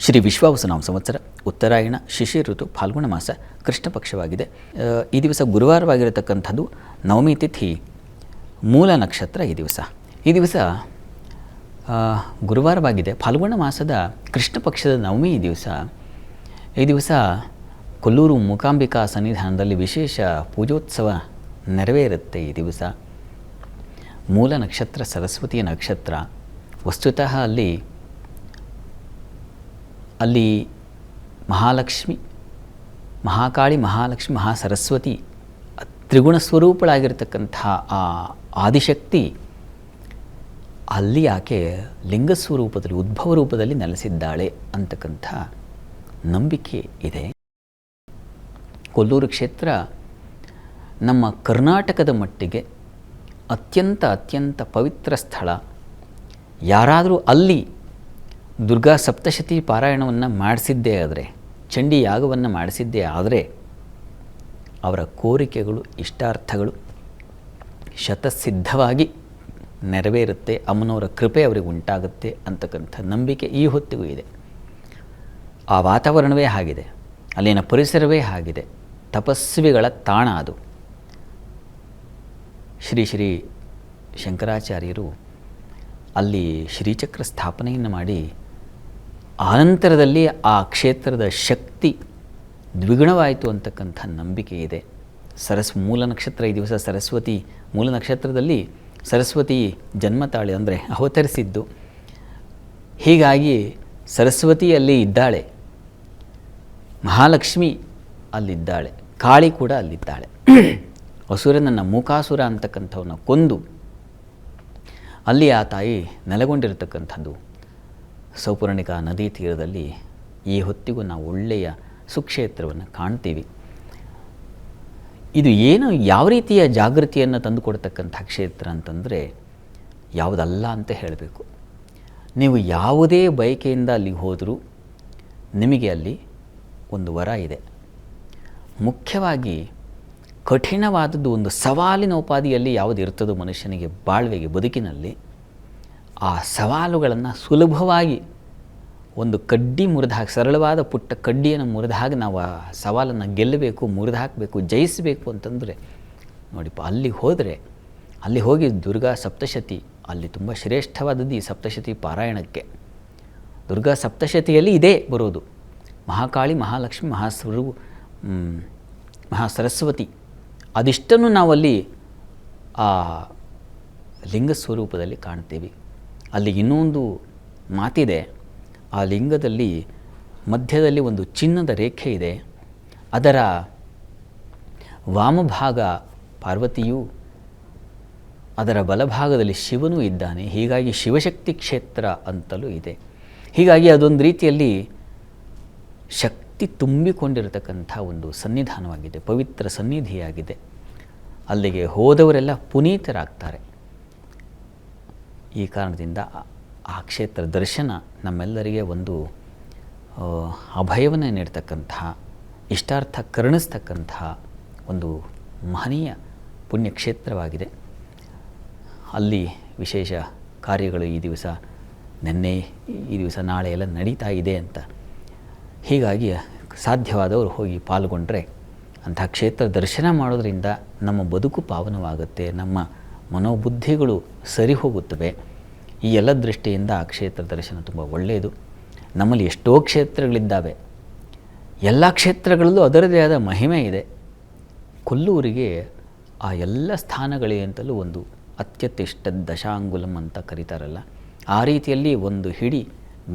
ಶ್ರೀ ವಿಶ್ವಾವಸುನಾಮ ಸಂವತ್ಸರ ಉತ್ತರಾಯಣ ಶಿಶಿರ ಋತು ಫಾಲ್ಗುಣ ಮಾಸ ಕೃಷ್ಣ ಪಕ್ಷವಾಗಿದೆ. ಈ ದಿವಸ ಗುರುವಾರವಾಗಿರತಕ್ಕಂಥದ್ದು, ನವಮಿ ತಿಥಿ, ಮೂಲ ನಕ್ಷತ್ರ. ಈ ದಿವಸ ಗುರುವಾರವಾಗಿದೆ, ಫಾಲ್ಗುಣ ಮಾಸದ ಕೃಷ್ಣ ಪಕ್ಷದ ನವಮಿ. ಈ ದಿವಸ ಕೊಲ್ಲೂರು ಮೂಕಾಂಬಿಕಾ ಸನ್ನಿಧಾನದಲ್ಲಿ ವಿಶೇಷ ಪೂಜೋತ್ಸವ ನೆರವೇರುತ್ತೆ. ಈ ದಿವಸ ಮೂಲ ನಕ್ಷತ್ರ ಸರಸ್ವತಿಯ ನಕ್ಷತ್ರ. ವಸ್ತುತಃ ಅಲ್ಲಿ ಮಹಾಲಕ್ಷ್ಮಿ, ಮಹಾಕಾಳಿ, ಮಹಾಲಕ್ಷ್ಮಿ, ಮಹಾಸರಸ್ವತಿ ತ್ರಿಗುಣ ಸ್ವರೂಪಳಾಗಿರ್ತಕ್ಕಂಥ ಆ ಆದಿಶಕ್ತಿ ಅಲ್ಲಿ ಆಕೆ ಲಿಂಗ ಸ್ವರೂಪದಲ್ಲಿ, ಉದ್ಭವ ರೂಪದಲ್ಲಿ ನೆಲೆಸಿದ್ದಾಳೆ ಅಂತಕ್ಕಂಥ ನಂಬಿಕೆ ಇದೆ. ಕೊಲ್ಲೂರು ಕ್ಷೇತ್ರ ನಮ್ಮ ಕರ್ನಾಟಕದ ಮಟ್ಟಿಗೆ ಅತ್ಯಂತ ಪವಿತ್ರ ಸ್ಥಳ. ಯಾರಾದರೂ ಅಲ್ಲಿ ದುರ್ಗಾ ಸಪ್ತಶತಿ ಪಾರಾಯಣವನ್ನು ಮಾಡಿಸಿದ್ದೇ ಆದರೆ, ಚಂಡಿ ಯಾಗವನ್ನು ಮಾಡಿಸಿದ್ದೇ ಆದರೆ, ಅವರ ಕೋರಿಕೆಗಳು, ಇಷ್ಟಾರ್ಥಗಳು ಶತಸಿದ್ಧವಾಗಿ ನೆರವೇರುತ್ತೆ, ಅಮ್ಮನವರ ಕೃಪೆ ಅವರಿಗೆ ಉಂಟಾಗುತ್ತೆ ಅಂತಕ್ಕಂಥ ನಂಬಿಕೆ ಈ ಹೊತ್ತಿಗೂ ಇದೆ. ಆ ವಾತಾವರಣವೇ ಆಗಿದೆ, ಅಲ್ಲಿನ ಪರಿಸರವೇ ಆಗಿದೆ. ತಪಸ್ವಿಗಳ ತಾಣ ಅದು. ಶ್ರೀ ಶಂಕರಾಚಾರ್ಯರು ಅಲ್ಲಿ ಶ್ರೀಚಕ್ರ ಸ್ಥಾಪನೆಯನ್ನು ಮಾಡಿ, ಆನಂತರದಲ್ಲಿ ಆ ಕ್ಷೇತ್ರದ ಶಕ್ತಿ ದ್ವಿಗುಣವಾಯಿತು ಅಂತಕ್ಕಂಥ ನಂಬಿಕೆ ಇದೆ. ಮೂಲ ನಕ್ಷತ್ರ ಈ ದಿವಸ ಸರಸ್ವತಿ, ಮೂಲ ನಕ್ಷತ್ರದಲ್ಲಿ ಸರಸ್ವತಿ ಜನ್ಮ ತಾಳೆ, ಅಂದರೆ ಅವತರಿಸಿದ್ದು. ಹೀಗಾಗಿ ಸರಸ್ವತಿ ಅಲ್ಲಿ ಇದ್ದಾಳೆ, ಮಹಾಲಕ್ಷ್ಮಿ ಅಲ್ಲಿದ್ದಾಳೆ, ಕಾಳಿ ಕೂಡ ಅಲ್ಲಿದ್ದಾಳೆ. ಅಸುರನನ್ನು, ಮೂಕಾಸುರ ಅಂತಕ್ಕಂಥವನ್ನ ಕೊಂದು ಅಲ್ಲಿ ಆ ತಾಯಿ ನೆಲೆಗೊಂಡಿರತಕ್ಕಂಥದ್ದು ಸೌಪರ್ಣಿಕಾ ನದಿ ತೀರದಲ್ಲಿ. ಈ ಹೊತ್ತಿಗೂ ನಾವು ಒಳ್ಳೆಯ ಸುಕ್ಷೇತ್ರವನ್ನು ಕಾಣ್ತೀವಿ. ಇದು ಏನು, ಯಾವ ರೀತಿಯ ಜಾಗೃತಿಯನ್ನು ತಂದುಕೊಡ್ತಕ್ಕಂಥ ಕ್ಷೇತ್ರ ಅಂತಂದರೆ ಯಾವುದಲ್ಲ ಅಂತ ಹೇಳಬೇಕು. ನೀವು ಯಾವುದೇ ಬಯಕೆಯಿಂದ ಅಲ್ಲಿಗೆ ಹೋದರೂ ನಿಮಗೆ ಅಲ್ಲಿ ಒಂದು ವರ ಇದೆ. ಮುಖ್ಯವಾಗಿ ಕಠಿಣವಾದದ್ದು, ಒಂದು ಸವಾಲಿನ ಉಪಾಧಿಯಲ್ಲಿ ಯಾವುದು ಇರ್ತದೋ ಮನುಷ್ಯನಿಗೆ ಬಾಳ್ವೆಗೆ, ಬದುಕಿನಲ್ಲಿ, ಆ ಸವಾಲುಗಳನ್ನು ಸುಲಭವಾಗಿ ಒಂದು ಕಡ್ಡಿ ಮುರಿದು ಹಾಕಿ, ಸರಳವಾದ ಪುಟ್ಟ ಕಡ್ಡಿಯನ್ನು ಮುರಿದು ಹಾಕಿ ನಾವು ಆ ಸವಾಲನ್ನು ಗೆಲ್ಲಬೇಕು, ಮುರಿದು ಹಾಕಬೇಕು, ಜಯಿಸಬೇಕು ಅಂತಂದರೆ ನೋಡಿಪ್ಪ, ಅಲ್ಲಿ ಹೋಗಿ ದುರ್ಗಾ ಸಪ್ತಶತಿ, ಅಲ್ಲಿ ತುಂಬ ಶ್ರೇಷ್ಠವಾದದ್ದು ಈ ಸಪ್ತಶತಿ ಪಾರಾಯಣಕ್ಕೆ. ದುರ್ಗಾ ಸಪ್ತಶತಿಯಲ್ಲಿ ಇದೇ ಬರೋದು. ಮಹಾಕಾಳಿ, ಮಹಾಲಕ್ಷ್ಮಿ, ಮಹಾಸರಸ್ವತಿ, ಅದಿಷ್ಟನ್ನು ನಾವಲ್ಲಿ ಆ ಲಿಂಗ ಸ್ವರೂಪದಲ್ಲಿ ಕಾಣ್ತೀವಿ. ಅಲ್ಲಿ ಇನ್ನೊಂದು ಮಾತಿದೆ, ಆ ಲಿಂಗದಲ್ಲಿ ಮಧ್ಯದಲ್ಲಿ ಒಂದು ಚಿನ್ನದ ರೇಖೆ ಇದೆ. ಅದರ ವಾಮಭಾಗ ಪಾರ್ವತಿಯೂ, ಅದರ ಬಲಭಾಗದಲ್ಲಿ ಶಿವನೂ ಇದ್ದಾನೆ. ಹೀಗಾಗಿ ಶಿವಶಕ್ತಿ ಕ್ಷೇತ್ರ ಅಂತಲೂ ಇದೆ. ಹೀಗಾಗಿ ಅದೊಂದು ರೀತಿಯಲ್ಲಿ ಶಕ್ತಿ ತುಂಬಿಕೊಂಡಿರತಕ್ಕಂಥ ಒಂದು ಸನ್ನಿಧಾನವಾಗಿದೆ, ಪವಿತ್ರ ಸನ್ನಿಧಿಯಾಗಿದೆ. ಅಲ್ಲಿಗೆ ಹೋದವರೆಲ್ಲ ಪುನೀತರಾಗ್ತಾರೆ. ಈ ಕಾರಣದಿಂದ ಆ ಕ್ಷೇತ್ರ ದರ್ಶನ ನಮ್ಮೆಲ್ಲರಿಗೆ ಒಂದು ಅಭಯವನ್ನು ನೀಡ್ತಕ್ಕಂತಹ, ಇಷ್ಟಾರ್ಥ ಕರುಣಿಸ್ತಕ್ಕಂತಹ ಒಂದು ಮಹನೀಯ ಪುಣ್ಯಕ್ಷೇತ್ರವಾಗಿದೆ. ಅಲ್ಲಿ ವಿಶೇಷ ಕಾರ್ಯಗಳು ಈ ದಿವಸ, ನಿನ್ನೆ, ಈ ದಿವಸ, ನಾಳೆ ಎಲ್ಲ ನಡೀತಾ ಇದೆ ಅಂತ. ಹೀಗಾಗಿ ಸಾಧ್ಯವಾದವರು ಹೋಗಿ ಪಾಲ್ಗೊಂಡ್ರೆ ಅಂಥ ಕ್ಷೇತ್ರ ದರ್ಶನ ಮಾಡೋದರಿಂದ ನಮ್ಮ ಬದುಕು ಪಾವನವಾಗುತ್ತೆ, ನಮ್ಮ ಮನೋಬುದ್ಧಿಗಳು ಸರಿ ಹೋಗುತ್ತವೆ. ಈ ಎಲ್ಲ ದೃಷ್ಟಿಯಿಂದ ಆ ಕ್ಷೇತ್ರ ದರ್ಶನ ತುಂಬ ಒಳ್ಳೆಯದು. ನಮ್ಮಲ್ಲಿ ಎಷ್ಟೋ ಕ್ಷೇತ್ರಗಳಿದ್ದಾವೆ, ಎಲ್ಲ ಕ್ಷೇತ್ರಗಳಲ್ಲೂ ಅದರದೇ ಆದ ಮಹಿಮೆ ಇದೆ. ಕೊಲ್ಲೂರಿಗೆ ಆ ಎಲ್ಲ ಸ್ಥಾನಗಳಿಗಿಂತಲೂ ಒಂದು ಅತ್ಯತಿಷ್ಠ ದಶಾಂಗುಲಂ ಅಂತ ಕರೀತಾರಲ್ಲ, ಆ ರೀತಿಯಲ್ಲಿ ಒಂದು ಹಿಡಿ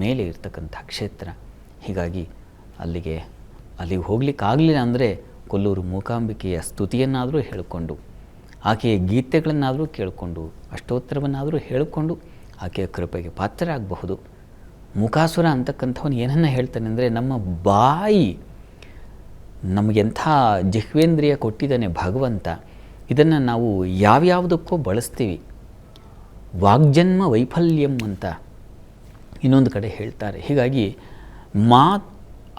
ಮೇಲೆ ಇರ್ತಕ್ಕಂಥ ಕ್ಷೇತ್ರ. ಹೀಗಾಗಿ ಅಲ್ಲಿಗೆ ಹೋಗಲಿಕ್ಕಾಗಲಿಲ್ಲ ಅಂದರೆ ಕೊಲ್ಲೂರು ಮೂಕಾಂಬಿಕೆಯ ಸ್ತುತಿಯನ್ನಾದರೂ ಹೇಳಿಕೊಂಡು, ಆಕೆಯ ಗೀತೆಗಳನ್ನಾದರೂ ಕೇಳಿಕೊಂಡು, ಅಷ್ಟೋತ್ತರವನ್ನಾದರೂ ಹೇಳಿಕೊಂಡು ಆಕೆಯ ಕೃಪೆಗೆ ಪಾತ್ರರಾಗಬಹುದು. ಮೂಕಾಸುರ ಅಂತಕ್ಕಂಥವನು ಏನನ್ನ ಹೇಳ್ತಾನೆ ಅಂದರೆ, ನಮ್ಮ ಬಾಯಿ, ನಮಗೆಂಥ ಜಿಹ್ವೇಂದ್ರಿಯ ಕೊಟ್ಟಿದ್ದಾನೆ ಭಗವಂತ, ಇದನ್ನು ನಾವು ಯಾವ್ಯಾವುದಕ್ಕೋ ಬಳಸ್ತೀವಿ. ವಾಗ್ಜನ್ಮ ವೈಫಲ್ಯಂ ಅಂತ ಇನ್ನೊಂದು ಕಡೆ ಹೇಳ್ತಾರೆ. ಹೀಗಾಗಿ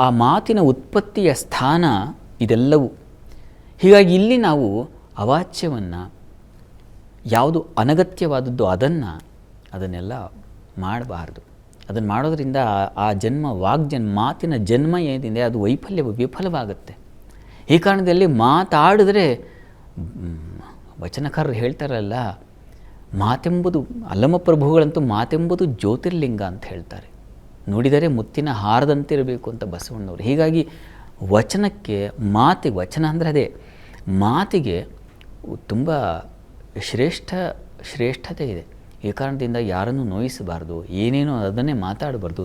ಆ ಮಾತಿನ ಉತ್ಪತ್ತಿಯ ಸ್ಥಾನ ಇದೆಲ್ಲವೂ. ಹೀಗಾಗಿ ಇಲ್ಲಿ ನಾವು ಅವಾಚ್ಯವನ್ನು, ಯಾವುದು ಅನಗತ್ಯವಾದದ್ದು ಅದನ್ನೆಲ್ಲ ಮಾಡಬಾರ್ದು. ಅದನ್ನು ಮಾಡೋದ್ರಿಂದ ಆ ಜನ್ಮ ಮಾತಿನ ಜನ್ಮ ಏನಿದೆ ಅದು ವಿಫಲವಾಗುತ್ತೆ. ಈ ಕಾರಣದಲ್ಲಿ ಮಾತಾಡಿದ್ರೆ ವಚನಕಾರರು ಹೇಳ್ತಾರಲ್ಲ, ಮಾತೆಂಬುದು ಅಲ್ಲಮಪ್ರಭುಗಳಂತೂ ಮಾತೆಂಬುದು ಜ್ಯೋತಿರ್ಲಿಂಗ ಅಂತ ಹೇಳ್ತಾರೆ. ನುಡಿದರೆ ಮುತ್ತಿನ ಹಾರದಂತಿರಬೇಕು ಅಂತ ಬಸವಣ್ಣವರು. ಹೀಗಾಗಿ ವಚನಕ್ಕೆ ವಚನ ಅಂದರೆ ಅದೇ ಮಾತಿಗೆ ತುಂಬ ಶ್ರೇಷ್ಠತೆ ಇದೆ. ಈ ಕಾರಣದಿಂದ ಯಾರನ್ನು ನೋಯಿಸಬಾರ್ದು, ಏನೇನೋ ಅದನ್ನೇ ಮಾತಾಡಬಾರ್ದು,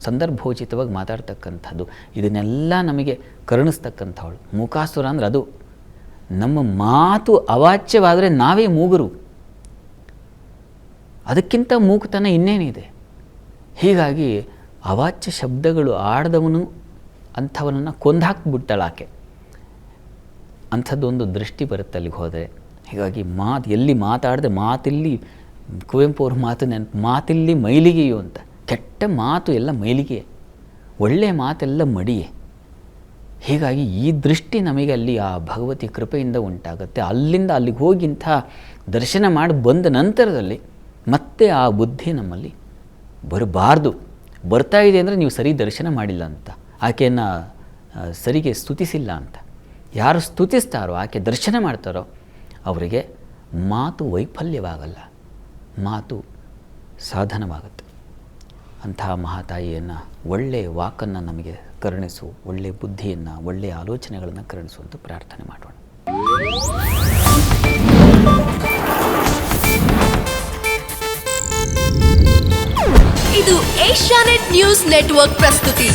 ಸಂದರ್ಭೋಚಿತವಾಗಿ ಮಾತಾಡ್ತಕ್ಕಂಥದ್ದು, ಇದನ್ನೆಲ್ಲ ನಮಗೆ ಕರುಣಿಸ್ತಕ್ಕಂಥವಳು ಮೂಕಾಸುರ ಅಂದರೆ ಅದು. ನಮ್ಮ ಮಾತು ಅವಾಚ್ಯವಾದರೆ ನಾವೇ ಮೂಗರು, ಅದಕ್ಕಿಂತ ಮೂಕತನ ಇನ್ನೇನಿದೆ. ಹೀಗಾಗಿ ಅವಾಚ್ಯ ಶಬ್ದಗಳು ಆಡದವನು ಅಂಥವನನ್ನು ಕೊಂದಾಕ್ಬಿಡ್ತಾಳೆ ಆಕೆ. ಅಂಥದ್ದೊಂದು ದೃಷ್ಟಿ ಬರುತ್ತೆ ಅಲ್ಲಿಗೆ ಹೋದರೆ. ಹೀಗಾಗಿ ಎಲ್ಲಿ ಮಾತಾಡದೆ ಮಾತಿಲ್ಲಿ ಕುವೆಂಪು ಅವ್ರ ಮಾತಿಲ್ಲಿ ಮೈಲಿಗೆಯು ಅಂತ. ಕೆಟ್ಟ ಮಾತು ಎಲ್ಲ ಮೈಲಿಗೆ, ಒಳ್ಳೆಯ ಮಾತೆಲ್ಲ ಮಡಿಯೇ. ಹೀಗಾಗಿ ಈ ದೃಷ್ಟಿ ನಮಗೆ ಅಲ್ಲಿ ಆ ಭಗವತಿ ಕೃಪೆಯಿಂದ ಉಂಟಾಗುತ್ತೆ. ಅಲ್ಲಿಂದ ಅಲ್ಲಿಗೆ ಹೋಗಿ ಇಂಥ ದರ್ಶನ ಮಾಡಿ ಬಂದ ನಂತರದಲ್ಲಿ ಮತ್ತೆ ಆ ಬುದ್ಧಿ ನಮ್ಮಲ್ಲಿ ಬರಬಾರ್ದು. ಬರ್ತಾ ಇದೆ ಅಂದರೆ ನೀವು ಸರಿ ದರ್ಶನ ಮಾಡಿಲ್ಲ ಅಂತ, ಆಕೆಯನ್ನು ಸರಿಗೆ ಸ್ತುತಿಸಿಲ್ಲ ಅಂತ. ಯಾರು ಸ್ತುತಿಸ್ತಾರೋ, ಆಕೆ ದರ್ಶನ ಮಾಡ್ತಾರೋ ಅವರಿಗೆ ಮಾತು ವೈಫಲ್ಯವಾಗಲ್ಲ, ಮಾತು ಸಾಧನವಾಗುತ್ತೆ. ಅಂತಹ ಮಹಾತಾಯಿಯನ್ನು ಒಳ್ಳೆಯ ವಾಕನ್ನು ನಮಗೆ ಕರುಣಿಸು, ಒಳ್ಳೆಯ ಬುದ್ಧಿಯನ್ನು, ಒಳ್ಳೆಯ ಆಲೋಚನೆಗಳನ್ನು ಕರುಣಿಸು ಅಂತ ಪ್ರಾರ್ಥನೆ ಮಾಡೋಣ. ಇದು ಏಷ್ಯಾನೆಟ್ ನ್ಯೂಸ್ ನೆಟ್ವರ್ಕ್ ಪ್ರಸ್ತುತಿ.